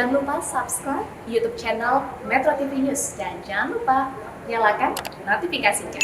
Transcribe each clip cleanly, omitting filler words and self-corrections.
Jangan lupa subscribe YouTube channel Metro TV News dan jangan lupa nyalakan notifikasinya.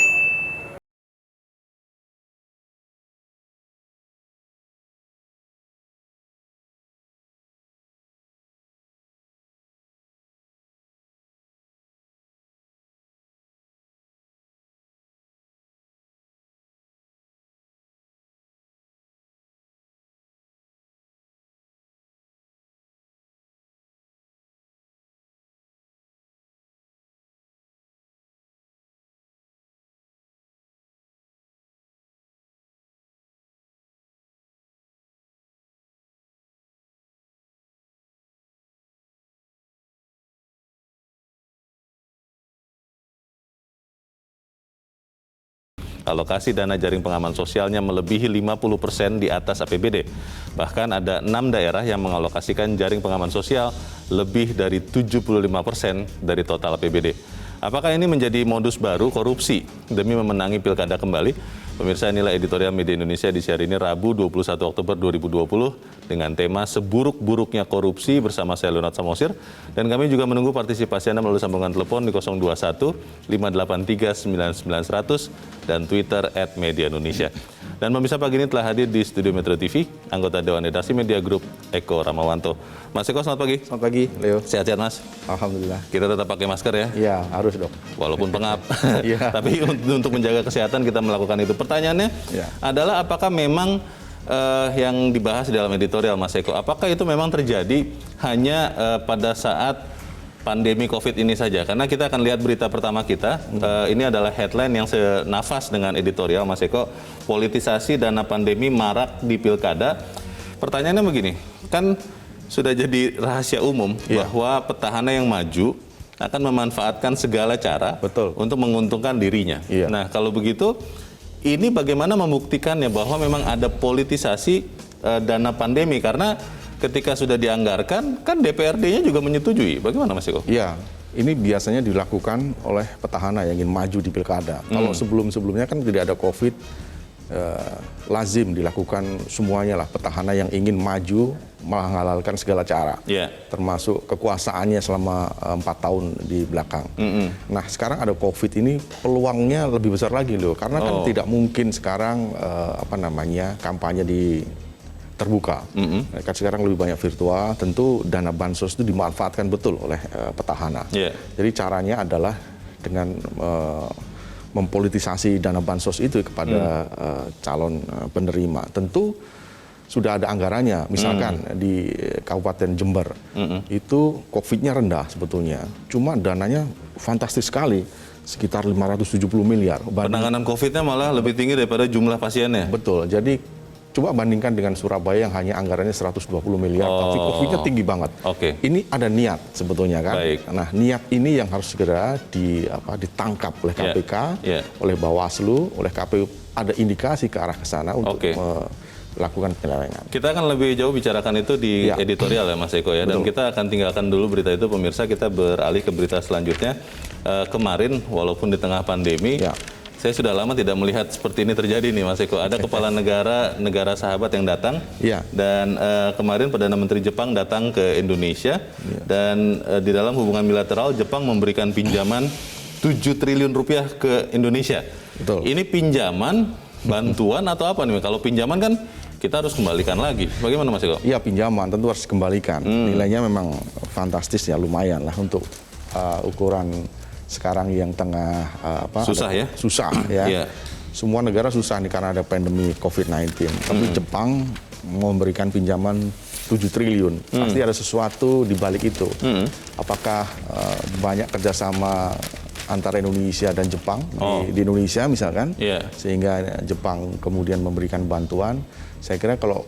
Alokasi dana jaring pengaman sosialnya melebihi 50% di atas APBD. Bahkan ada 6 daerah yang mengalokasikan jaring pengaman sosial lebih dari 75% dari total APBD. Apakah ini menjadi modus baru korupsi demi memenangi pilkada kembali? Pemirsa, inilah editorial Media Indonesia di siang ini Rabu 21 Oktober 2020 dengan tema Seburuk-buruknya korupsi bersama saya Leonard Samosir. Dan kami juga menunggu partisipasi Anda melalui sambungan telepon di 021 583 9900 dan Twitter @mediaindonesia. Dan pemirsa, pagi ini telah hadir di studio Metro TV anggota Dewan Redaksi Media Group Eko Ramawanto. Mas Eko, selamat pagi. Selamat pagi, Leo. Sehat-sehat, Mas? Alhamdulillah. Kita tetap pakai masker ya? Iya, harus dong. Walaupun pengap. Iya. Tapi untuk menjaga kesehatan kita melakukan itu. Pertanyaannya adalah apakah memang yang dibahas di dalam editorial Mas Eko, apakah itu memang terjadi hanya pada saat pandemi COVID ini saja? Karena kita akan lihat berita pertama kita, ini adalah headline yang senafas dengan editorial Mas Eko, politisasi dana pandemi marak di pilkada. Pertanyaannya begini, kan sudah jadi rahasia umum bahwa petahana yang maju akan memanfaatkan segala cara untuk menguntungkan dirinya. Nah, kalau begitu, ini bagaimana membuktikannya bahwa memang ada politisasi dana pandemi? Karena ketika sudah dianggarkan, kan DPRD-nya juga menyetujui. Bagaimana, Mas Eko? Iya, ini biasanya dilakukan oleh petahana yang ingin maju di pilkada. Kalau sebelum-sebelumnya kan tidak ada COVID, lazim dilakukan semuanya lah. Petahana yang ingin maju menghalalkan segala cara, termasuk kekuasaannya selama 4 tahun di belakang. Nah, sekarang ada COVID ini peluangnya lebih besar lagi loh, karena kan tidak mungkin sekarang kampanye di terbuka. Kan sekarang lebih banyak virtual, tentu dana bansos itu dimanfaatkan betul oleh petahana. Jadi caranya adalah dengan mempolitisasi dana bansos itu kepada calon penerima. Tentu sudah ada anggarannya, misalkan di Kabupaten Jember, itu COVID-nya rendah sebetulnya. Cuma dananya fantastis sekali, sekitar 570 miliar. Penanganan COVID-nya malah lebih tinggi daripada jumlah pasiennya? Betul, jadi coba bandingkan dengan Surabaya yang hanya anggarannya 120 miliar, tapi COVID-nya tinggi banget. Ini ada niat sebetulnya kan. Nah, niat ini yang harus segera ditangkap oleh KPK, oleh Bawaslu, oleh KPU. Ada indikasi ke arah ke sana untuk melakukan penyelewengan. Kita akan lebih jauh bicarakan itu di editorial ya, Mas Eko ya. Dan kita akan tinggalkan dulu berita itu, pemirsa. Kita beralih ke berita selanjutnya. Kemarin, walaupun di tengah pandemi, saya sudah lama tidak melihat seperti ini terjadi nih, Mas Eko. Ada kepala negara sahabat yang datang, dan kemarin Perdana Menteri Jepang datang ke Indonesia, dan di dalam hubungan bilateral Jepang memberikan pinjaman 7 triliun rupiah ke Indonesia. Ini pinjaman, bantuan atau apa nih? Kalau pinjaman kan kita harus kembalikan lagi. Bagaimana, Mas Eko? Iya, pinjaman tentu harus kembalikan. Nilainya memang fantastis ya, lumayan lah untuk ukuran sekarang yang tengah susah ya? Susah ya. Semua negara susah nih karena ada pandemi COVID-19. Tapi Jepang memberikan pinjaman 7 triliun. Pasti ada sesuatu di balik itu. Apakah banyak kerjasama antara Indonesia dan Jepang di Indonesia misalkan, sehingga Jepang kemudian memberikan bantuan. Saya kira kalau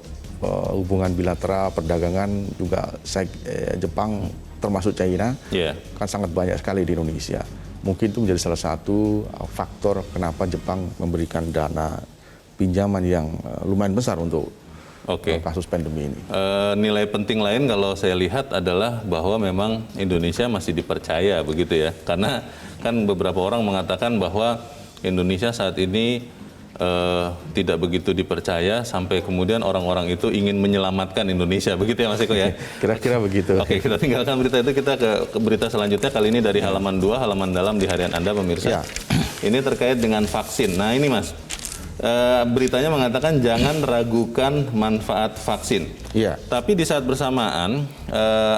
hubungan bilateral, perdagangan juga Jepang termasuk China, kan sangat banyak sekali di Indonesia. Mungkin itu menjadi salah satu faktor kenapa Jepang memberikan dana pinjaman yang lumayan besar untuk kasus pandemi ini. Nilai penting lain kalau saya lihat adalah bahwa memang Indonesia masih dipercaya begitu ya. Karena kan beberapa orang mengatakan bahwa Indonesia saat ini tidak begitu dipercaya sampai kemudian orang-orang itu ingin menyelamatkan Indonesia, begitu ya Mas Eko ya? Kira-kira begitu. Oke, kita tinggalkan berita itu, kita ke berita selanjutnya, kali ini dari halaman 2, halaman dalam di harian Anda pemirsa. Ya. Ini terkait dengan vaksin. Nah ini Mas, beritanya mengatakan jangan ragukan manfaat vaksin. Iya. Tapi di saat bersamaan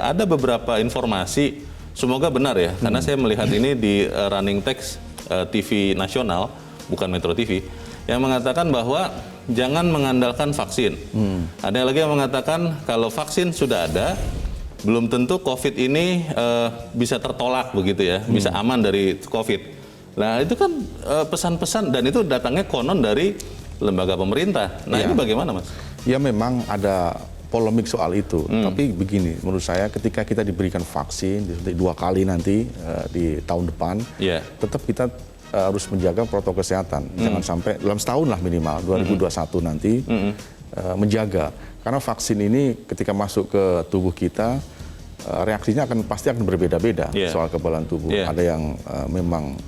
ada beberapa informasi, semoga benar ya, karena saya melihat ini di running text TV nasional, bukan Metro TV, yang mengatakan bahwa jangan mengandalkan vaksin. Ada lagi yang mengatakan kalau vaksin sudah ada, belum tentu COVID ini bisa tertolak begitu ya, bisa aman dari COVID. Nah itu kan pesan-pesan, dan itu datangnya konon dari lembaga pemerintah. Nah ini bagaimana Mas? Ya memang ada polemik soal itu, tapi begini, menurut saya ketika kita diberikan vaksin disuntik 2 kali nanti di tahun depan, tetap kita harus menjaga protokol kesehatan. Jangan sampai dalam setahun lah minimal 2021 nanti menjaga. Karena vaksin ini ketika masuk ke tubuh kita reaksinya pasti akan berbeda-beda soal kekebalan tubuh. Ada yang memang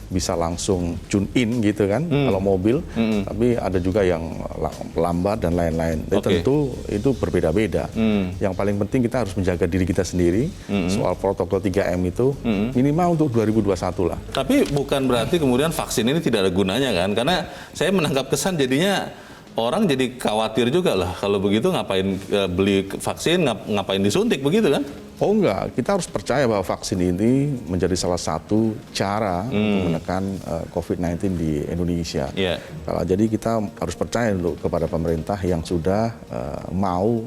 bisa langsung tune in gitu kan kalau mobil, tapi ada juga yang lambat dan lain-lain. Tentu itu berbeda-beda. Yang paling penting kita harus menjaga diri kita sendiri. Soal protokol 3M itu minimal untuk 2021 lah. Tapi bukan berarti kemudian vaksin ini tidak ada gunanya kan? Karena saya menangkap kesan jadinya orang jadi khawatir juga lah, kalau begitu ngapain beli vaksin, ngapain disuntik begitu kan? Oh enggak, kita harus percaya bahwa vaksin ini menjadi salah satu cara untuk menekan COVID-19 di Indonesia. Jadi kita harus percaya dulu kepada pemerintah yang sudah mau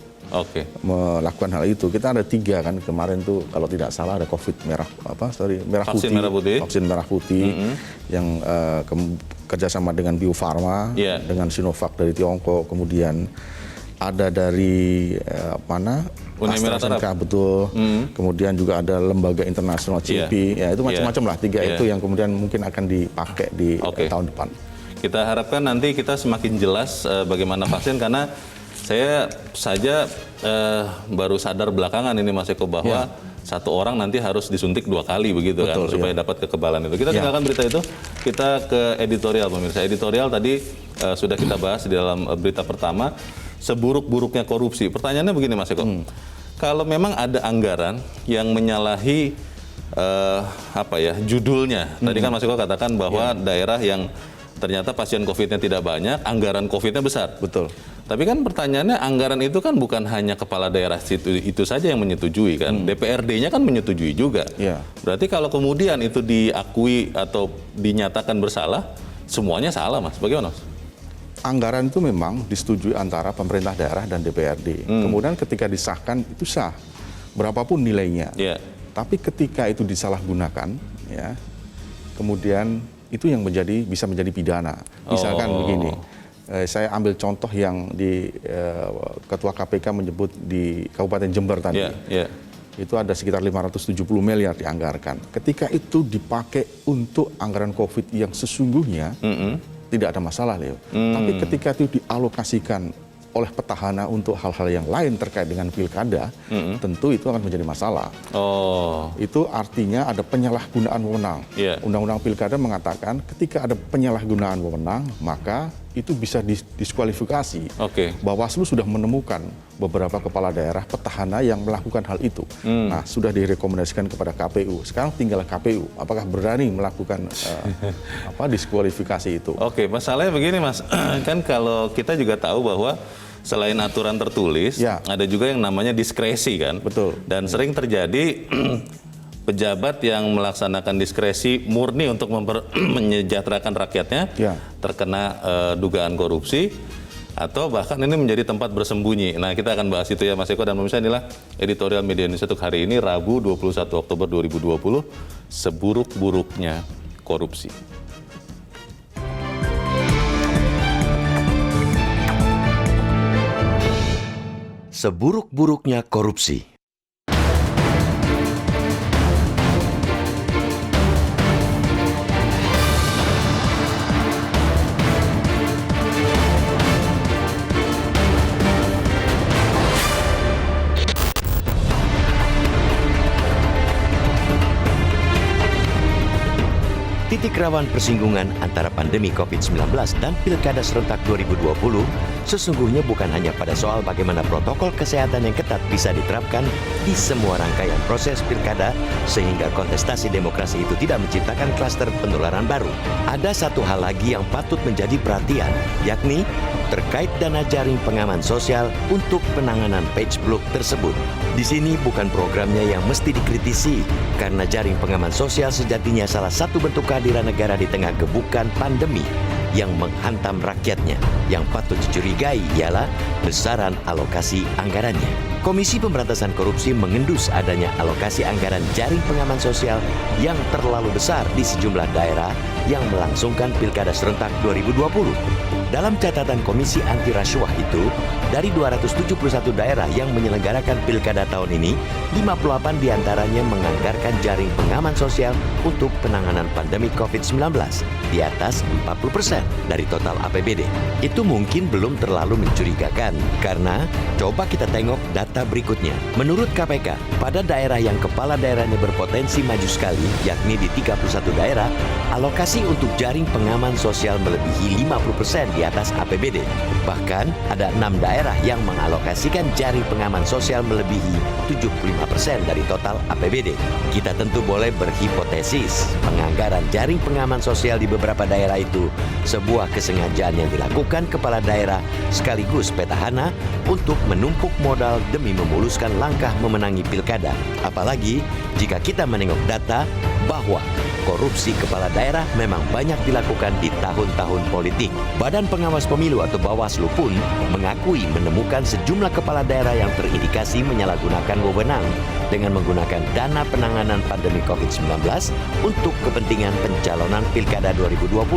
melakukan hal itu. Kita ada 3 kan kemarin tuh, kalau tidak salah ada vaksin merah putih yang kerjasama dengan Bio Farma, dengan Sinovac dari Tiongkok, kemudian ada dari AstraZeneca, betul. Kemudian juga ada lembaga internasional CIP, ya itu macam-macam lah 3 itu yang kemudian mungkin akan dipakai di tahun depan. Kita harapkan nanti kita semakin jelas bagaimana vaksin, karena saya saja baru sadar belakangan ini Mas Eko bahwa satu orang nanti harus disuntik 2 kali begitu. Betul, kan supaya dapat kekebalan itu. Kita tinggalkan berita itu, kita ke editorial pemirsa. Editorial tadi sudah kita bahas di dalam berita pertama, seburuk-buruknya korupsi. Pertanyaannya begini Mas Eko, kalau memang ada anggaran yang menyalahi judulnya, tadi kan Mas Eko katakan bahwa daerah yang ternyata pasien COVID-nya tidak banyak, anggaran COVID-nya besar. Betul. Tapi kan pertanyaannya, anggaran itu kan bukan hanya kepala daerah itu saja yang menyetujui kan, DPRD-nya kan menyetujui juga. Berarti kalau kemudian itu diakui atau dinyatakan bersalah, semuanya salah Mas, bagaimana Mas? Anggaran itu memang disetujui antara pemerintah daerah dan DPRD. Kemudian ketika disahkan itu sah, berapapun nilainya. Tapi ketika itu disalahgunakan, ya, kemudian itu yang bisa menjadi pidana. Misalkan begini, saya ambil contoh yang di Ketua KPK menyebut di Kabupaten Jember tadi. Itu ada sekitar 570 miliar dianggarkan. Ketika itu dipakai untuk anggaran COVID yang sesungguhnya, tidak ada masalah, Leo. Tapi ketika itu dialokasikan oleh petahana untuk hal-hal yang lain terkait dengan pilkada, tentu itu akan menjadi masalah. Itu artinya ada penyalahgunaan wewenang. Undang-undang pilkada mengatakan ketika ada penyalahgunaan wewenang, maka itu bisa diskualifikasi. Bawaslu sudah menemukan beberapa kepala daerah petahana yang melakukan hal itu. Nah, sudah direkomendasikan kepada KPU. Sekarang tinggal KPU, apakah berani melakukan diskualifikasi itu? Masalahnya begini Mas, kan kalau kita juga tahu bahwa selain aturan tertulis, ada juga yang namanya diskresi kan. Betul. Dan sering terjadi pejabat yang melaksanakan diskresi murni untuk menyejahterakan rakyatnya, terkena dugaan korupsi, atau bahkan ini menjadi tempat bersembunyi. Nah, kita akan bahas itu ya Mas Eko, dan pemirsa, inilah editorial Media Indonesia untuk hari ini, Rabu 21 Oktober 2020, seburuk-buruknya korupsi. Seburuk-buruknya korupsi. titik rawan persinggungan antara pandemi COVID-19 dan Pilkada serentak 2020 sesungguhnya bukan hanya pada soal bagaimana protokol kesehatan yang ketat bisa diterapkan di semua rangkaian proses Pilkada sehingga kontestasi demokrasi itu tidak menciptakan klaster penularan baru. Ada satu hal lagi yang patut menjadi perhatian, yakni terkait dana jaring pengaman sosial untuk penanganan page-block tersebut. Di sini bukan programnya yang mesti dikritisi, karena jaring pengaman sosial sejatinya salah satu bentuk kehadiran negara di tengah gebukan pandemi yang menghantam rakyatnya. Yang patut dicurigai ialah besaran alokasi anggarannya. Komisi Pemberantasan Korupsi mengendus adanya alokasi anggaran jaring pengaman sosial yang terlalu besar di sejumlah daerah yang melangsungkan Pilkada serentak 2020. Dalam catatan Komisi Anti Rasuah itu, dari 271 daerah yang menyelenggarakan Pilkada tahun ini, 58 diantaranya menganggarkan jaring pengaman sosial untuk penanganan pandemi COVID-19, di atas 40% dari total APBD. Itu mungkin belum terlalu mencurigakan, karena coba kita tengok data berikutnya. Menurut KPK, pada daerah yang kepala daerahnya berpotensi maju sekali, yakni di 31 daerah, alokasi untuk jaring pengaman sosial melebihi 50% di atas APBD. Bahkan ada 6 daerah yang mengalokasikan jaring pengaman sosial melebihi 75% dari total APBD. Kita tentu boleh berhipotesis penganggaran jaring pengaman sosial di beberapa daerah itu sebuah kesengajaan yang dilakukan kepala daerah sekaligus petahana untuk menumpuk modal demi memuluskan langkah memenangi pilkada. Apalagi jika kita menengok data bahwa korupsi kepala daerah memang banyak dilakukan di tahun-tahun politik. Badan Pengawas Pemilu atau Bawaslu pun mengakui menemukan sejumlah kepala daerah yang terindikasi menyalahgunakan wewenang dengan menggunakan dana penanganan pandemi COVID-19 untuk kepentingan pencalonan Pilkada 2020.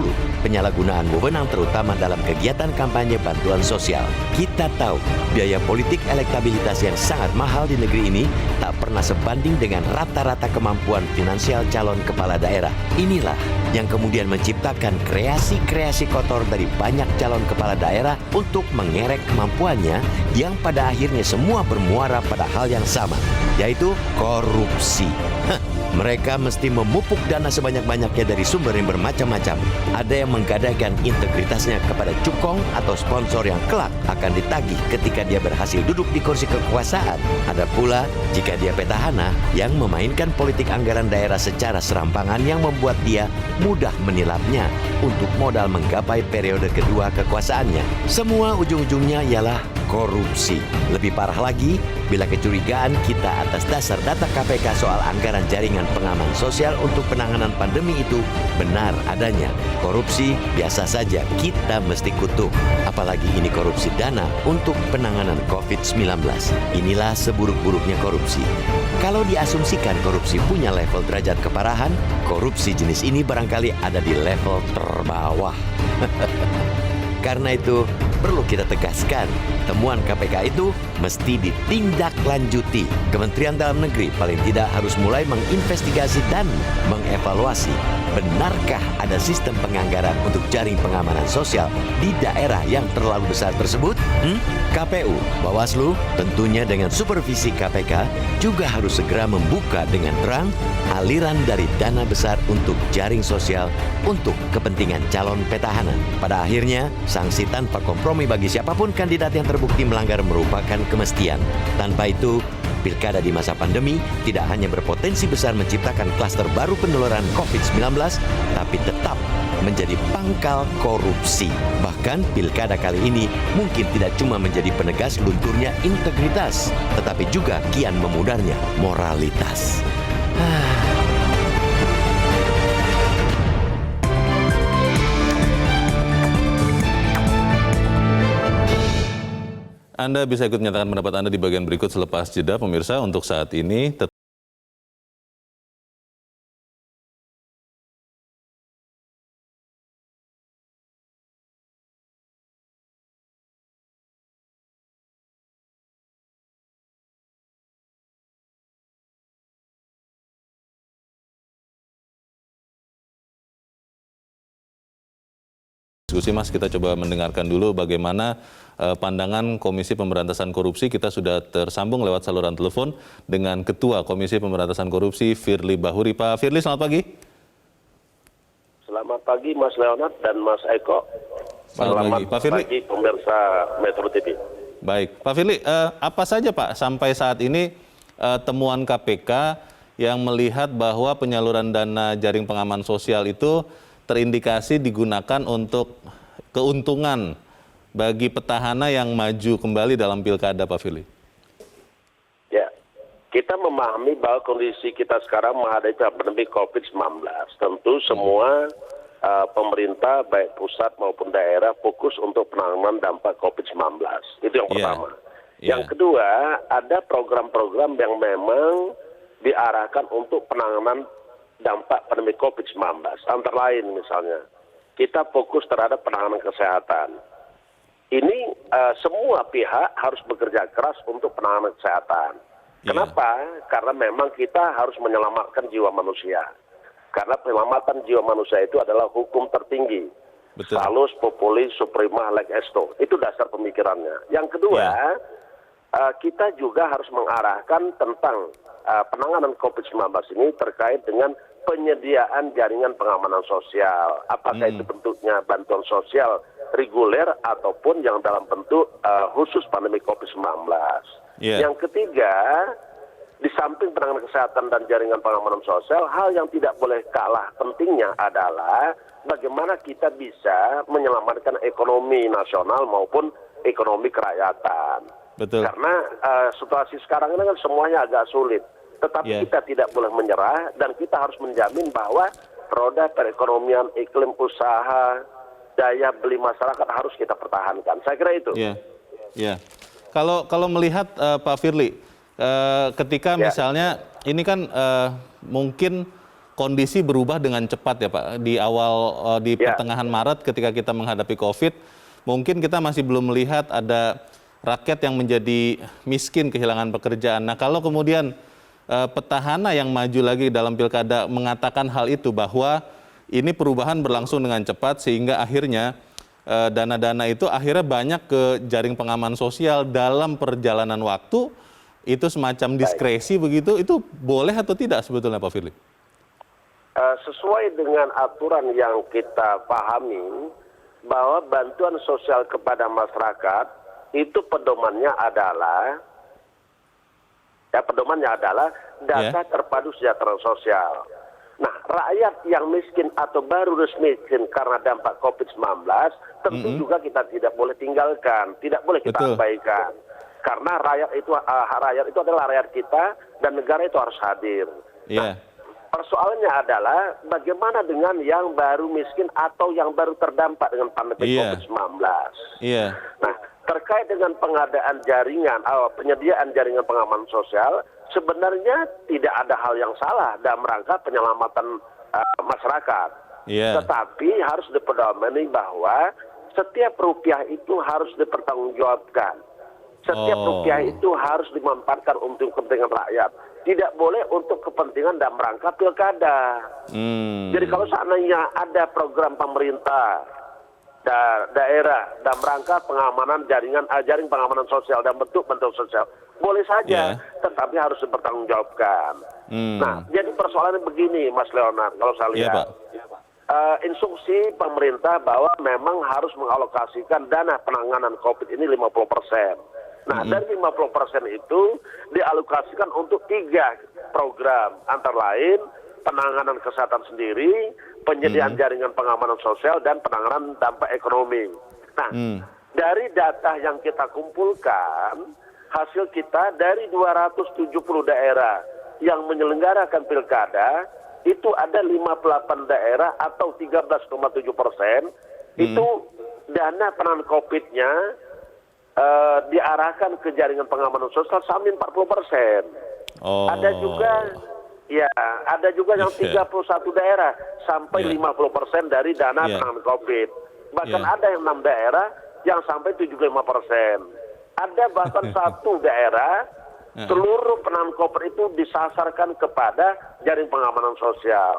Penyalahgunaan wewenang terutama dalam kegiatan kampanye bantuan sosial. Kita tahu biaya politik elektabilitas yang sangat mahal di negeri ini tak pernah sebanding dengan rata-rata kemampuan finansial calon kepala daerah. Inilah yang kemudian menciptakan kreasi-kreasi kotor dari banyak calon kepala daerah untuk mengerek kemampuannya yang pada akhirnya semua bermuara pada hal yang sama, yaitu korupsi. Mereka mesti memupuk dana sebanyak-banyaknya dari sumber yang bermacam-macam. Ada yang menggadaikan integritasnya kepada cukong atau sponsor yang kelak akan ditagih ketika dia berhasil duduk di kursi kekuasaan. Ada pula jika dia petahana yang memainkan politik anggaran daerah secara serampangan yang membuat dia mudah menilapnya untuk modal menggapai periode kedua kekuasaannya. Semua ujung-ujungnya ialah korupsi. Lebih parah lagi, bila kecurigaan kita atas dasar data KPK soal anggaran jaringan pengaman sosial untuk penanganan pandemi itu benar adanya. Korupsi biasa saja, kita mesti kutuk. Apalagi ini korupsi dana untuk penanganan COVID-19. Inilah seburuk-buruknya korupsi. Kalau diasumsikan korupsi punya level derajat keparahan, korupsi jenis ini barangkali ada di level terbawah. Karena itu, perlu kita tegaskan, temuan KPK itu mesti ditindaklanjuti. Kementerian Dalam Negeri paling tidak harus mulai menginvestigasi dan mengevaluasi. Benarkah ada sistem penganggaran untuk jaring pengamanan sosial di daerah yang terlalu besar tersebut? KPU, Bawaslu, tentunya dengan supervisi KPK, juga harus segera membuka dengan terang aliran dari dana besar untuk jaring sosial untuk kepentingan calon petahana. Pada akhirnya, sanksi tanpa kompromi bagi siapapun kandidat yang terbukti melanggar merupakan kemestian. Tanpa itu, Pilkada di masa pandemi tidak hanya berpotensi besar menciptakan klaster baru penularan COVID-19, tapi tetap menjadi pangkal korupsi. Bahkan Pilkada kali ini mungkin tidak cuma menjadi penegas lunturnya integritas, tetapi juga kian memudarnya moralitas. Anda bisa ikut menyatakan pendapat Anda di bagian berikut selepas jeda, pemirsa. Untuk saat ini, diskusi Mas, kita coba mendengarkan dulu bagaimana pandangan Komisi Pemberantasan Korupsi. Kita sudah tersambung lewat saluran telepon dengan Ketua Komisi Pemberantasan Korupsi, Firly Bahuri. Pak Firly, selamat pagi. Selamat pagi Mas Leonard dan Mas Eko. Selamat pagi. Pak Firly. Pagi pemirsa Metro TV. Baik, Pak Firly, apa saja Pak sampai saat ini temuan KPK yang melihat bahwa penyaluran dana jaring pengaman sosial itu terindikasi digunakan untuk keuntungan bagi petahana yang maju kembali dalam pilkada, Pak Firly? Ya, kita memahami bahwa kondisi kita sekarang menghadapi pandemi COVID-19. Tentu semua pemerintah baik pusat maupun daerah fokus untuk penanganan dampak COVID-19. Itu yang pertama. Yang kedua, ada program-program yang memang diarahkan untuk penanganan dampak pandemi COVID-19. Antara lain misalnya, kita fokus terhadap penanganan kesehatan. Ini semua pihak harus bekerja keras untuk penanganan kesehatan. Kenapa? Karena memang kita harus menyelamatkan jiwa manusia. Karena penyelamatan jiwa manusia itu adalah hukum tertinggi. Betul. Salus populi suprema leg esto. Itu dasar pemikirannya. Yang kedua, kita juga harus mengarahkan tentang penanganan COVID-19 ini terkait dengan penyediaan jaringan pengamanan sosial. Apakah itu bentuknya bantuan sosial reguler ataupun yang dalam bentuk khusus pandemi COVID-19. Yang ketiga, di samping penanganan kesehatan dan jaringan pengamanan sosial, hal yang tidak boleh kalah pentingnya adalah bagaimana kita bisa menyelamatkan ekonomi nasional maupun ekonomi kerakyatan. Betul. Karena situasi sekarang ini kan semuanya agak sulit. Tetapi kita tidak boleh menyerah dan kita harus menjamin bahwa roda perekonomian, iklim usaha, daya beli masyarakat harus kita pertahankan. Saya kira itu. Iya. Kalau melihat Pak Firly, ketika misalnya ini kan mungkin kondisi berubah dengan cepat ya Pak. Di awal di pertengahan Maret ketika kita menghadapi COVID, mungkin kita masih belum melihat ada rakyat yang menjadi miskin, kehilangan pekerjaan. Nah, kalau kemudian petahana yang maju lagi dalam pilkada mengatakan hal itu, bahwa ini perubahan berlangsung dengan cepat sehingga akhirnya dana-dana itu akhirnya banyak ke jaring pengaman sosial dalam perjalanan waktu, itu semacam diskresi begitu, itu boleh atau tidak sebetulnya Pak Firly? Sesuai dengan aturan yang kita pahami, bahwa bantuan sosial kepada masyarakat itu pedomannya adalah data terpadu kesejahteraan sosial. Nah, rakyat yang miskin atau baru miskin karena dampak COVID-19 tentu juga kita tidak boleh tinggalkan, tidak boleh kita abaikan. Karena rakyat itu adalah rakyat kita dan negara itu harus hadir. Nah, persoalannya adalah bagaimana dengan yang baru miskin atau yang baru terdampak dengan pandemi COVID-19. Nah, terkait dengan pengadaan jaringan, penyediaan jaringan pengaman sosial, sebenarnya tidak ada hal yang salah dalam rangka penyelamatan masyarakat. Tetapi harus dipedomani bahwa setiap rupiah itu harus dipertanggungjawabkan. Setiap rupiah itu harus dimanfaatkan untuk kepentingan rakyat. Tidak boleh untuk kepentingan dalam rangka pilkada. Jadi kalau seandainya ada program pemerintah daerah dalam rangka pengamanan jaring pengamanan sosial dan bentuk sosial, boleh saja, tetapi harus dipertanggungjawabkan. Nah, jadi persoalannya begini, Mas Leonard, kalau saya lihat, instruksi pemerintah bahwa memang harus mengalokasikan dana penanganan COVID ini 50%. Nah, dari 50% itu dialokasikan untuk 3 program, antara lain penanganan kesehatan sendiri, penyediaan jaringan pengamanan sosial, dan penanganan dampak ekonomi. Nah, dari data yang kita kumpulkan, hasil kita dari 270 daerah yang menyelenggarakan pilkada, itu ada 58 daerah atau 13,7%, itu dana penanganan COVID-nya diarahkan ke jaringan pengamanan sosial sampai 40%. Ada juga yang 31 daerah sampai 50% dari dana penanganan COVID. Bahkan ada yang 6 daerah yang sampai 75%. Ada bahkan 1 daerah seluruh penanganan COVID itu disasarkan kepada jaring pengamanan sosial.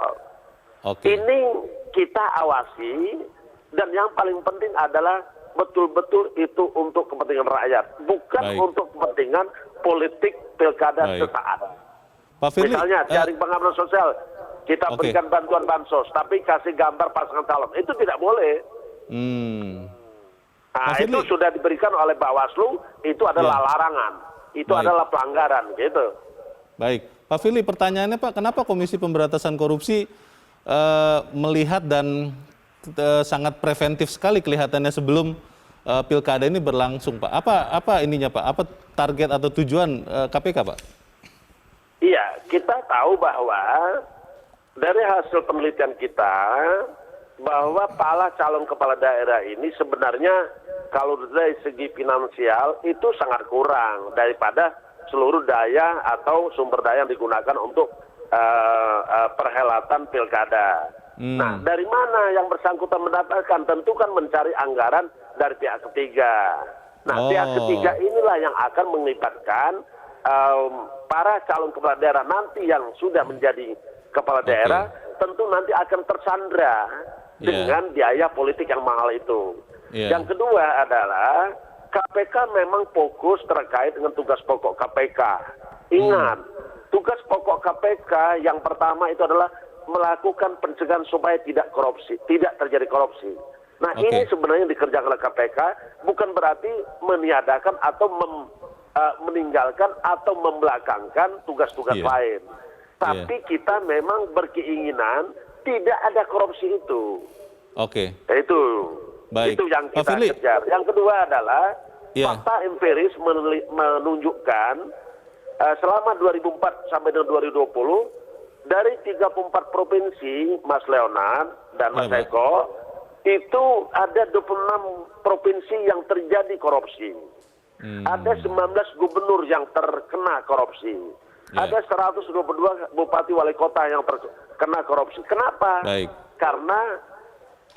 Ini kita awasi, dan yang paling penting adalah betul-betul itu untuk kepentingan rakyat, bukan untuk kepentingan politik pilkada sesaat. Pak Firly, misalnya jaring pengamanan sosial kita Oke. berikan bantuan bansos, tapi kasih gambar pasangan calon. Itu tidak boleh. Nah, Mas itu Firly. sudah diberikan oleh Bawaslu, itu adalah larangan. Itu Baik. adalah pelanggaran, gitu. Baik, Pak Firly, pertanyaannya Pak, kenapa Komisi Pemberantasan Korupsi melihat dan sangat preventif sekali kelihatannya sebelum pilkada ini berlangsung, Pak? Apa ininya, Pak? Apa target atau tujuan KPK, Pak? Iya, kita tahu bahwa dari hasil penelitian kita bahwa para calon kepala daerah ini sebenarnya kalau dari segi finansial itu sangat kurang daripada seluruh daya atau sumber daya yang digunakan untuk perhelatan pilkada. Nah, dari mana yang bersangkutan mendapatkan? Tentu kan mencari anggaran dari pihak ketiga. Nah, pihak ketiga inilah yang akan melibatkan para calon kepala daerah nanti yang sudah menjadi kepala daerah, tentu nanti akan tersandra dengan biaya politik yang mahal itu. Yang kedua adalah KPK memang fokus terkait dengan tugas pokok KPK. Ingat, tugas pokok KPK yang pertama itu adalah melakukan pencegahan supaya tidak terjadi korupsi. Nah, ini sebenarnya dikerjakan oleh KPK bukan berarti meniadakan atau meninggalkan atau membelakangkan tugas-tugas lain. Tapi kita memang berkeinginan tidak ada korupsi itu. Itu yang kita kejar. Yang kedua adalah fakta empiris menunjukkan selama 2004 sampai dengan 2020 dari 34 provinsi, Mas Leonard dan Mas Eko, itu ada 26 provinsi yang terjadi korupsi. Ada 19 gubernur yang terkena korupsi. Ada 122 bupati wali kota yang terkena korupsi. Kenapa? Karena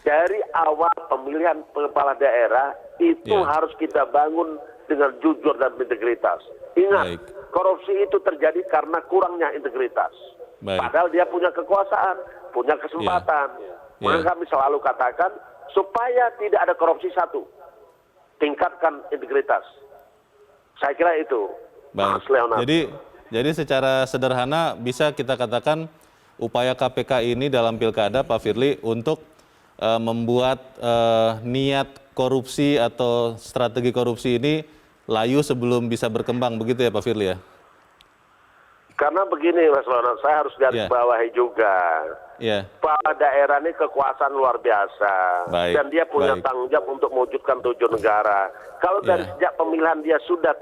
dari awal pemilihan kepala daerah itu harus kita bangun dengan jujur dan integritas. Ingat, korupsi itu terjadi karena kurangnya integritas. Padahal dia punya kekuasaan, punya kesempatan. Maka kami selalu katakan, supaya tidak ada korupsi, satu, tingkatkan integritas. Saya kira itu, Mas Leonard. Jadi secara sederhana bisa kita katakan upaya KPK ini dalam pilkada, Pak Firly, untuk membuat niat korupsi atau strategi korupsi ini layu sebelum bisa berkembang, begitu ya Pak Firly ya? Karena begini Mas Leonard, saya harus garis bawahi juga. Kepala daerah ini kekuasaan luar biasa. Dan dia punya tanggung jawab untuk mewujudkan tujuan negara. Kalau dari sejak pemilihan dia sudah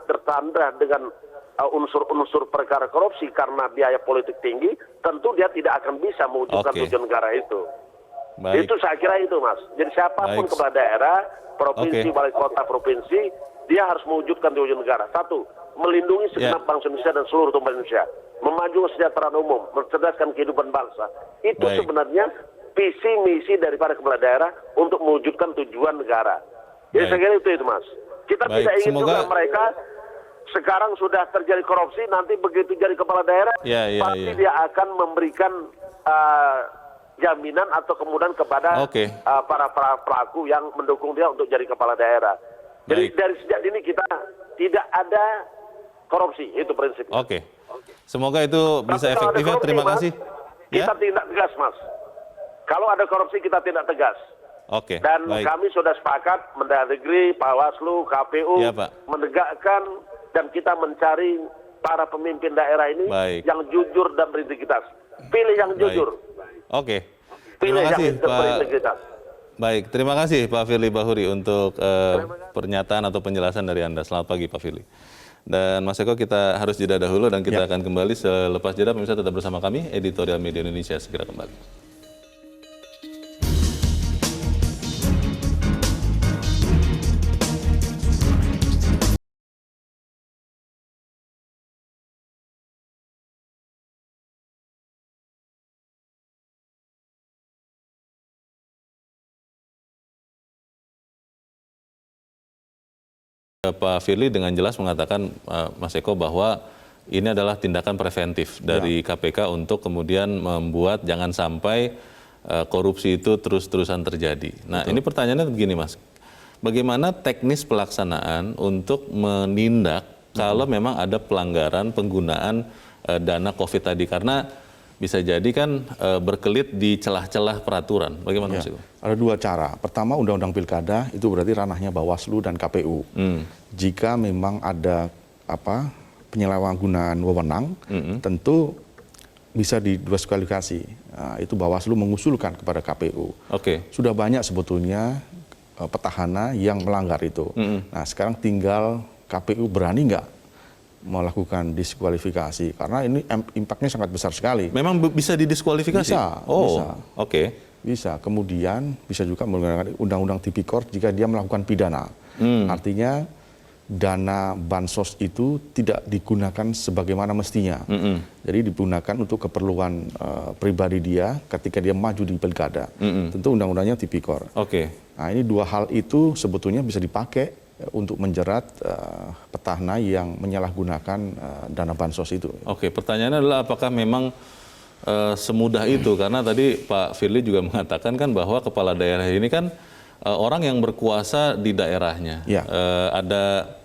tertanda dengan unsur-unsur perkara korupsi karena biaya politik tinggi, tentu dia tidak akan bisa mewujudkan tujuan negara itu. Itu saya kira itu, Mas. Jadi siapapun kepala daerah, provinsi, wali kota provinsi, dia harus mewujudkan tujuan negara. Satu, melindungi segenap bangsa Indonesia dan seluruh umat Indonesia, memajukan kesejahteraan umum, mencerdaskan kehidupan bangsa. Itu sebenarnya visi misi daripada kepala daerah untuk mewujudkan tujuan negara. Jadi saya kira itu Mas. Kita tidak ingin juga mereka sekarang sudah terjadi korupsi, nanti begitu jadi kepala daerah, pasti dia akan memberikan jaminan atau kemudahan kepada para pelaku yang mendukung dia untuk jadi kepala daerah. Jadi dari sejak dini kita tidak ada korupsi, itu prinsipnya. Semoga itu bisa efektif ya. Terima kasih. Kita tindak tegas, Mas. Kalau ada korupsi kita tidak tegas. Dan kami sudah sepakat Mendagri, Bawaslu, KPU menegakkan dan kita mencari para pemimpin daerah ini yang jujur dan berintegritas. Pilih yang jujur. Terima kasih Pak. Berintegritas. Baik, terima kasih Pak Firly Bahuri untuk pernyataan atau penjelasan dari Anda. Selamat pagi Pak Firly. Dan Mas Eko, kita harus jeda dahulu dan kita akan kembali selepas jeda. Pemirsa tetap bersama kami, Editorial Media Indonesia segera kembali. Pak Firly dengan jelas mengatakan, Mas Eko, bahwa ini adalah tindakan preventif dari KPK untuk kemudian membuat jangan sampai korupsi itu terus-terusan terjadi. Nah, ini pertanyaannya begini, Mas. Bagaimana teknis pelaksanaan untuk menindak kalau memang ada pelanggaran penggunaan dana COVID tadi? Karena bisa jadi kan berkelit di celah-celah peraturan. Bagaimana Mas Eko? Ada dua cara. Pertama, Undang-Undang Pilkada itu berarti ranahnya Bawaslu dan KPU. Jika memang ada penyalahgunaan wewenang, tentu bisa didiskualifikasi. Itu Bawaslu mengusulkan kepada KPU. Sudah banyak sebetulnya petahana yang melanggar itu. Nah, sekarang tinggal KPU berani nggak melakukan diskualifikasi, karena ini impaknya sangat besar sekali. Memang bisa didiskualifikasi? Bisa. Bisa. Bisa. Kemudian bisa juga menggunakan Undang-Undang Tipikor jika dia melakukan pidana. Artinya dana bansos itu tidak digunakan sebagaimana mestinya. Jadi digunakan untuk keperluan pribadi dia ketika dia maju di pilkada. Tentu undang-undangnya Tipikor. Nah, ini dua hal itu sebetulnya bisa dipakai untuk menjerat petahana yang menyalahgunakan dana bansos itu. Pertanyaannya adalah apakah memang semudah itu? Karena tadi Pak Firly juga mengatakan kan bahwa kepala daerah ini kan orang yang berkuasa di daerahnya. Ada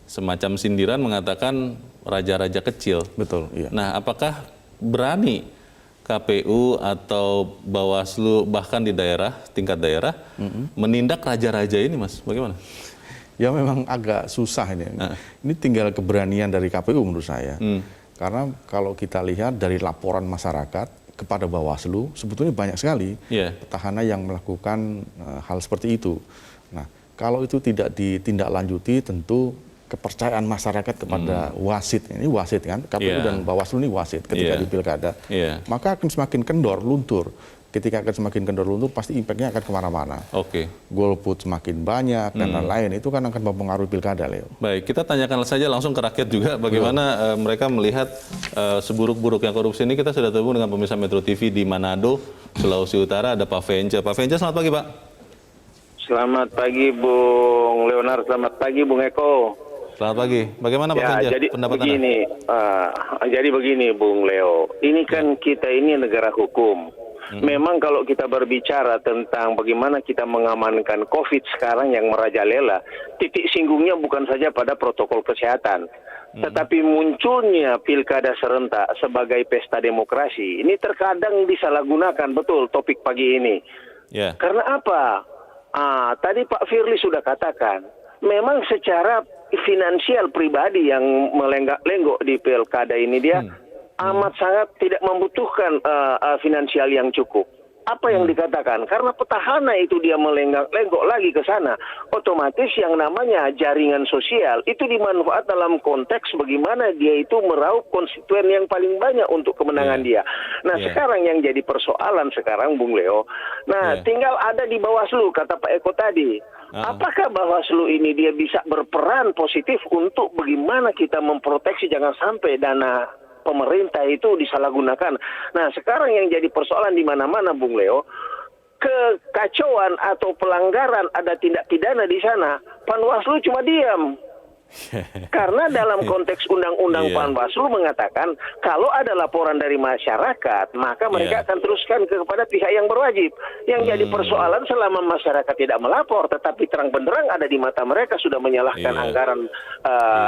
semacam sindiran mengatakan raja-raja kecil. Betul. Iya. Nah, apakah berani KPU atau Bawaslu bahkan di daerah, tingkat daerah, menindak raja-raja ini, Mas? Bagaimana? Ya memang agak susah ini. Ini tinggal keberanian dari KPU menurut saya. Karena kalau kita lihat dari laporan masyarakat kepada Bawaslu, sebetulnya banyak sekali petahana yang melakukan hal seperti itu. Nah, kalau itu tidak ditindaklanjuti, tentu kepercayaan masyarakat kepada wasit, ini wasit kan, KPU dan Bawaslu ini wasit ketika di pilkada, maka akan semakin kendor, luntur. Ketika akan semakin kendor luntur, pasti impactnya akan kemana-mana. Golput semakin banyak dan lain-lain, itu kan akan mempengaruhi pilkada, Leo. Baik, kita tanyakan saja langsung ke rakyat juga bagaimana mereka melihat seburuk-buruknya korupsi ini. Kita sudah terhubung dengan pemirsa Metro TV di Manado, Sulawesi Utara, ada Pak Vence. Pak Vence, selamat pagi, Pak. Selamat pagi, Bung Leonard. Selamat pagi, Bung Eko. Selamat pagi. Bagaimana Pak Vence, pendapat Anda? Jadi begini, Bung Leo. Ini kan kita ini negara hukum. Memang kalau kita berbicara tentang bagaimana kita mengamankan COVID sekarang yang merajalela, titik singgungnya bukan saja pada protokol kesehatan, tetapi munculnya pilkada serentak sebagai pesta demokrasi. Ini terkadang disalahgunakan, betul topik pagi ini. Karena apa? Tadi Pak Firly sudah katakan, memang secara finansial pribadi yang melenggak-lenggok di pilkada ini dia amat sangat tidak membutuhkan finansial yang cukup. Apa yang dikatakan? Karena petahana itu dia melenggak-lenggok lagi ke sana, otomatis yang namanya jaringan sosial itu dimanfaat dalam konteks bagaimana dia itu meraup konstituen yang paling banyak untuk kemenangan dia. Nah, sekarang yang jadi persoalan sekarang, Bung Leo, tinggal ada di Bawaslu, kata Pak Eko tadi. Apakah Bawaslu ini dia bisa berperan positif untuk bagaimana kita memproteksi jangan sampai dana pemerintah itu disalahgunakan. Nah, sekarang yang jadi persoalan di mana-mana, Bung Leo, kekacauan atau pelanggaran ada tindak pidana di sana, Panwaslu cuma diam. Karena dalam konteks undang-undang Panwaslu mengatakan kalau ada laporan dari masyarakat, maka mereka akan teruskan kepada pihak yang berwajib. Yang jadi persoalan selama masyarakat tidak melapor, tetapi terang benderang ada di mata mereka sudah menyalahkan anggaran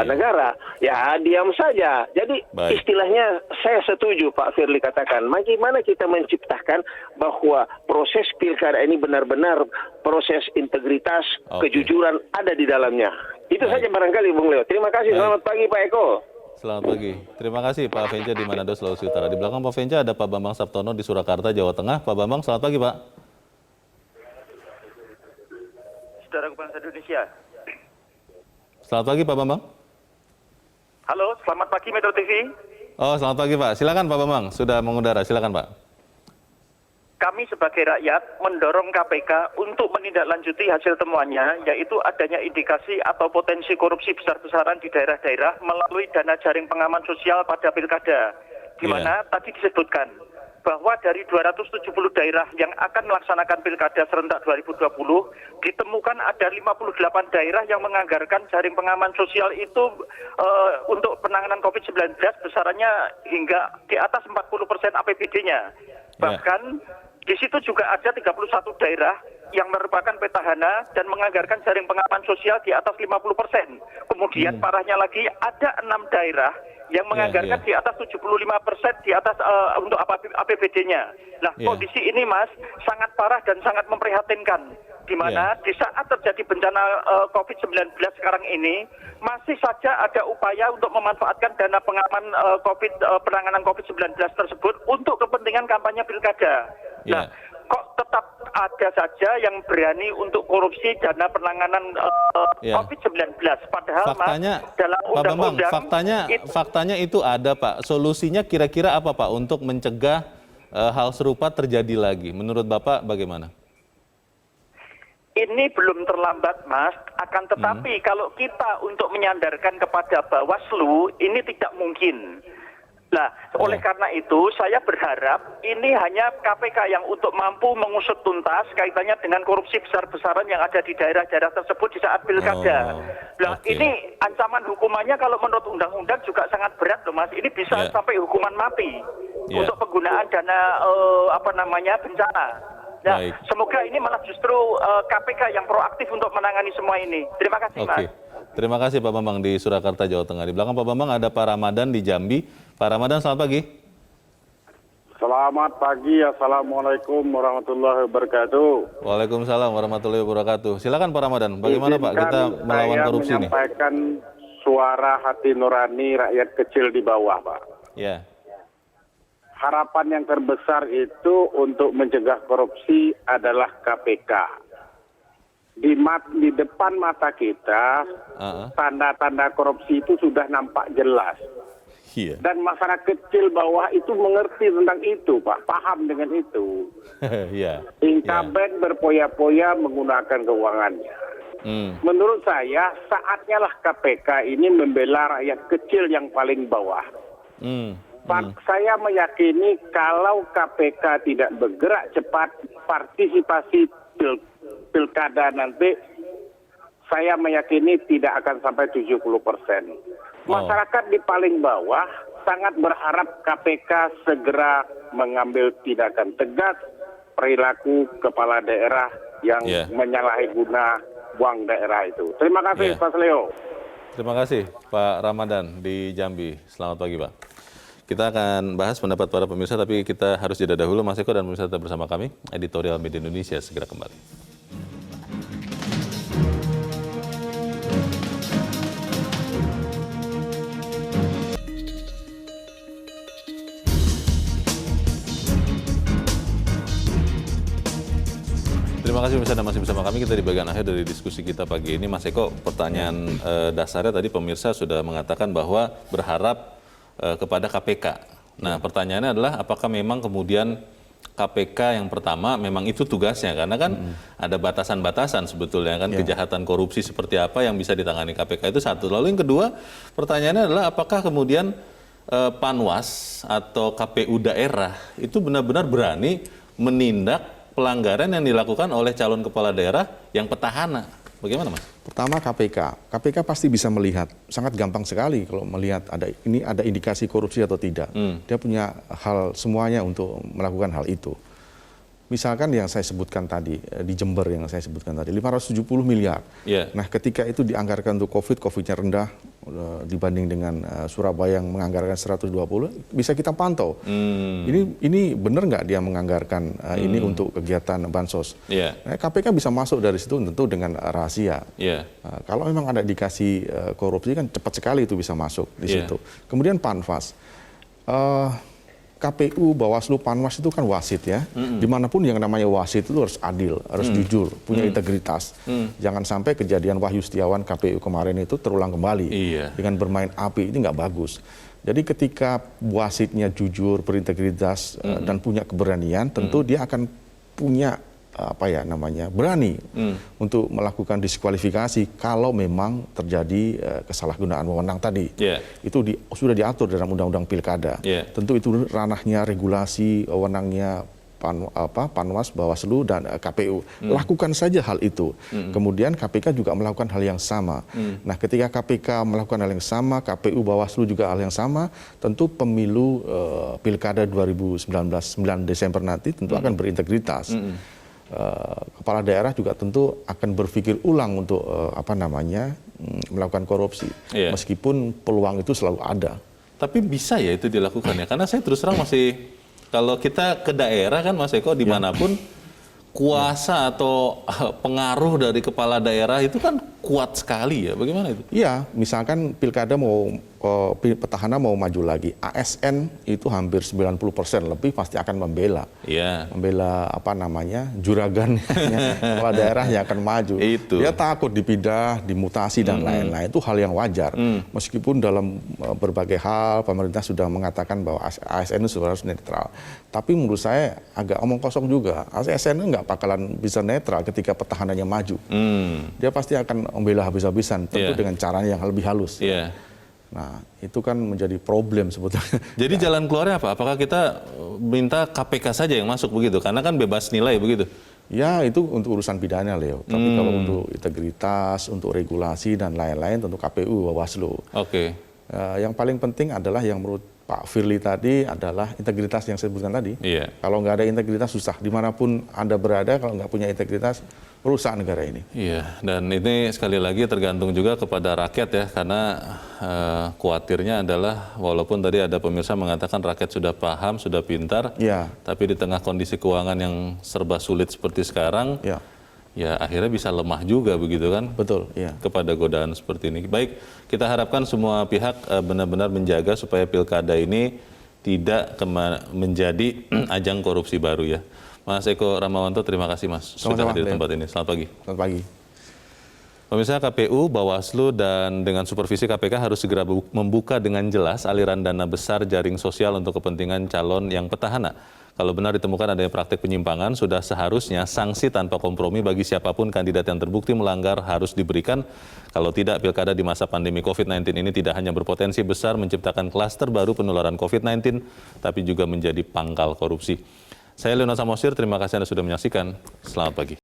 negara, ya diam saja. Jadi istilahnya saya setuju Pak Firly katakan, bagaimana kita menciptakan bahwa proses pilkada ini benar-benar proses integritas, kejujuran ada di dalamnya. Itu saja barangkali Bung Leo. Terima kasih. Selamat pagi Pak Eko. Selamat pagi. Terima kasih Pak Vence di Manado, Sulawesi Utara. Di belakang Pak Vence ada Pak Bambang Saptono di Surakarta, Jawa Tengah. Pak Bambang, selamat pagi Pak. Saudara bangsa Indonesia. Selamat pagi Pak Bambang. Halo, selamat pagi Metro TV. Oh, selamat pagi Pak. Silakan Pak Bambang, sudah mengudara. Silakan Pak. Kami sebagai rakyat mendorong KPK untuk menindaklanjuti hasil temuannya, yaitu adanya indikasi atau potensi korupsi besar-besaran di daerah-daerah melalui dana jaring pengaman sosial pada pilkada. Di mana tadi disebutkan bahwa dari 270 daerah yang akan melaksanakan pilkada serentak 2020, ditemukan ada 58 daerah yang menganggarkan jaring pengaman sosial itu untuk penanganan COVID-19 besarannya hingga di atas 40% APBD-nya. Bahkan di situ juga ada 31 daerah yang merupakan petahana dan menganggarkan jaring pengaman sosial di atas 50%. Kemudian parahnya lagi ada 6 daerah yang menganggarkan di atas 75% di atas untuk APBD-nya. Nah, kondisi ini Mas sangat parah dan sangat memprihatinkan, di mana di saat terjadi bencana COVID-19 sekarang ini masih saja ada upaya untuk memanfaatkan dana pengaman penanganan COVID-19 tersebut untuk kepentingan kampanye pilkada. Nah, kok tetap ada saja yang berani untuk korupsi dana penanganan COVID-19. Padahal faktanya, Mas, dalam undang-undang faktanya itu ada Pak. Solusinya kira-kira apa Pak untuk mencegah hal serupa terjadi lagi? Menurut Bapak bagaimana? Ini belum terlambat Mas, akan tetapi kalau kita untuk menyandarkan kepada Bawaslu ini tidak mungkin. Nah, oleh karena itu saya berharap ini hanya KPK yang untuk mampu mengusut tuntas kaitannya dengan korupsi besar-besaran yang ada di daerah-daerah tersebut di saat pilkada. Nah, ini ancaman hukumannya kalau menurut undang-undang juga sangat berat loh Mas. Ini bisa sampai hukuman mati untuk penggunaan dana bencana. Nah, semoga ini malah justru KPK yang proaktif untuk menangani semua ini. Terima kasih Mas. Terima kasih Pak Bambang di Surakarta, Jawa Tengah. Di belakang Pak Bambang ada Pak Ramadan di Jambi. Pak Ramadan, selamat pagi. Selamat pagi, Assalamualaikum warahmatullahi wabarakatuh. Waalaikumsalam warahmatullahi wabarakatuh. Silakan Pak Ramadan, bagaimana Pak kita melawan korupsi ini? Saya menyampaikan suara hati nurani rakyat kecil di bawah, Pak. Ya. Harapan yang terbesar itu untuk mencegah korupsi adalah KPK. Di depan mata kita, tanda-tanda korupsi itu sudah nampak jelas. Dan masyarakat kecil bawah itu mengerti tentang itu, Pak. Paham dengan itu. Incumbent berpoya-poya menggunakan keuangannya. Menurut saya, saatnya lah KPK ini membela rakyat kecil yang paling bawah. Saya meyakini kalau KPK tidak bergerak cepat, partisipasi pilkada nanti, saya meyakini tidak akan sampai 70%. Masyarakat di paling bawah sangat berharap KPK segera mengambil tindakan tegas perilaku kepala daerah yang menyalahi guna uang daerah itu. Terima kasih Pak Leo. Terima kasih Pak Ramadan di Jambi. Selamat pagi Pak. Kita akan bahas pendapat para pemirsa, tapi kita harus jeda dahulu. Mas Eko dan pemirsa tetap bersama kami. Editorial Media Indonesia segera kembali. Terima kasih pemirsa, masih bersama kami. Kita di bagian akhir dari diskusi kita pagi ini. Mas Eko, pertanyaan dasarnya tadi pemirsa sudah mengatakan bahwa berharap kepada KPK. Nah, pertanyaannya adalah apakah memang kemudian KPK yang pertama memang itu tugasnya? Karena kan ada batasan-batasan sebetulnya kan, kejahatan korupsi seperti apa yang bisa ditangani KPK itu satu. Lalu yang kedua, pertanyaannya adalah apakah kemudian Panwas atau KPU daerah itu benar-benar berani menindak pelanggaran yang dilakukan oleh calon kepala daerah yang petahana? Bagaimana Mas? Pertama KPK pasti bisa melihat, sangat gampang sekali kalau melihat ada indikasi korupsi atau tidak. Dia punya hal semuanya untuk melakukan hal itu. Misalkan yang saya sebutkan tadi, di Jember yang saya sebutkan tadi, 570 miliar. Nah ketika itu dianggarkan untuk COVID-nya rendah dibanding dengan Surabaya yang menganggarkan 120, bisa kita pantau. Ini benar nggak dia menganggarkan ini untuk kegiatan bansos. Nah, KPK bisa masuk dari situ tentu dengan rahasia. Kalau memang ada indikasi korupsi kan cepat sekali itu bisa masuk di situ. Kemudian Panwas. KPU, Bawaslu, Panwas itu kan wasit ya. Dimanapun yang namanya wasit itu harus adil, harus jujur, punya integritas. Jangan sampai kejadian Wahyu Setiawan KPU kemarin itu terulang kembali. Dengan bermain api, ini nggak bagus. Jadi ketika wasitnya jujur, berintegritas, dan punya keberanian, tentu dia akan punya berani untuk melakukan diskualifikasi kalau memang terjadi kesalahgunaan wewenang tadi. Itu sudah diatur dalam Undang-Undang Pilkada. Tentu itu ranahnya regulasi wewenangnya Panwas, Bawaslu, dan KPU. Lakukan saja hal itu. Kemudian KPK juga melakukan hal yang sama. Nah, ketika KPK melakukan hal yang sama, KPU, Bawaslu juga hal yang sama, tentu pemilu Pilkada 2019 9 Desember nanti tentu akan berintegritas. Kepala daerah juga tentu akan berpikir ulang untuk melakukan korupsi, meskipun peluang itu selalu ada. Tapi bisa ya itu dilakukan ya? Karena saya terus terang masih, kalau kita ke daerah kan Mas Eko, dimanapun kuasa atau pengaruh dari kepala daerah itu kan kuat sekali ya, bagaimana itu? Iya, misalkan pilkada petahana mau maju lagi, ASN itu hampir 90% lebih pasti akan membela. Iya. Membela juragan kepala daerah yang akan maju. Itu. Dia takut dipindah, dimutasi dan lain-lain. Itu hal yang wajar. Meskipun dalam berbagai hal pemerintah sudah mengatakan bahwa ASN itu harus netral. Tapi menurut saya agak omong kosong juga. ASN itu nggak bakalan bisa netral ketika petahananya maju. Dia pasti akan membela habis-habisan, tentu dengan caranya yang lebih halus. Nah, itu kan menjadi problem sebetulnya. Jadi jalan keluarnya apa? Apakah kita minta KPK saja yang masuk begitu? Karena kan bebas nilai begitu. Ya, itu untuk urusan pidana, Leo. Tapi kalau untuk integritas, untuk regulasi dan lain-lain, tentu KPU, Bawaslu. Oke. Yang paling penting adalah yang menurut Pak Firly tadi adalah integritas yang saya sebutkan tadi. Iya. Kalau nggak ada integritas susah. Dimanapun Anda berada, kalau nggak punya integritas, merusak negara ini. Iya, dan ini sekali lagi tergantung juga kepada rakyat ya, karena khawatirnya adalah walaupun tadi ada pemirsa mengatakan rakyat sudah paham, sudah pintar, tapi di tengah kondisi keuangan yang serba sulit seperti sekarang, ya akhirnya bisa lemah juga begitu kan? Betul, iya. Kepada godaan seperti ini. Baik, kita harapkan semua pihak benar-benar menjaga supaya pilkada ini tidak menjadi ajang korupsi baru ya. Mas Eko Ramawanto, terima kasih Mas sudah hadir di tempat ini. Selamat pagi. Selamat pagi. Pemirsa, KPU, Bawaslu, dan dengan supervisi KPK harus segera membuka dengan jelas aliran dana besar jaring sosial untuk kepentingan calon yang petahana. Kalau benar ditemukan adanya praktik penyimpangan, sudah seharusnya sanksi tanpa kompromi bagi siapapun kandidat yang terbukti melanggar harus diberikan. Kalau tidak, pilkada di masa pandemi COVID-19 ini tidak hanya berpotensi besar menciptakan klaster baru penularan COVID-19, tapi juga menjadi pangkal korupsi. Saya Leonard Samosir, terima kasih Anda sudah menyaksikan. Selamat pagi.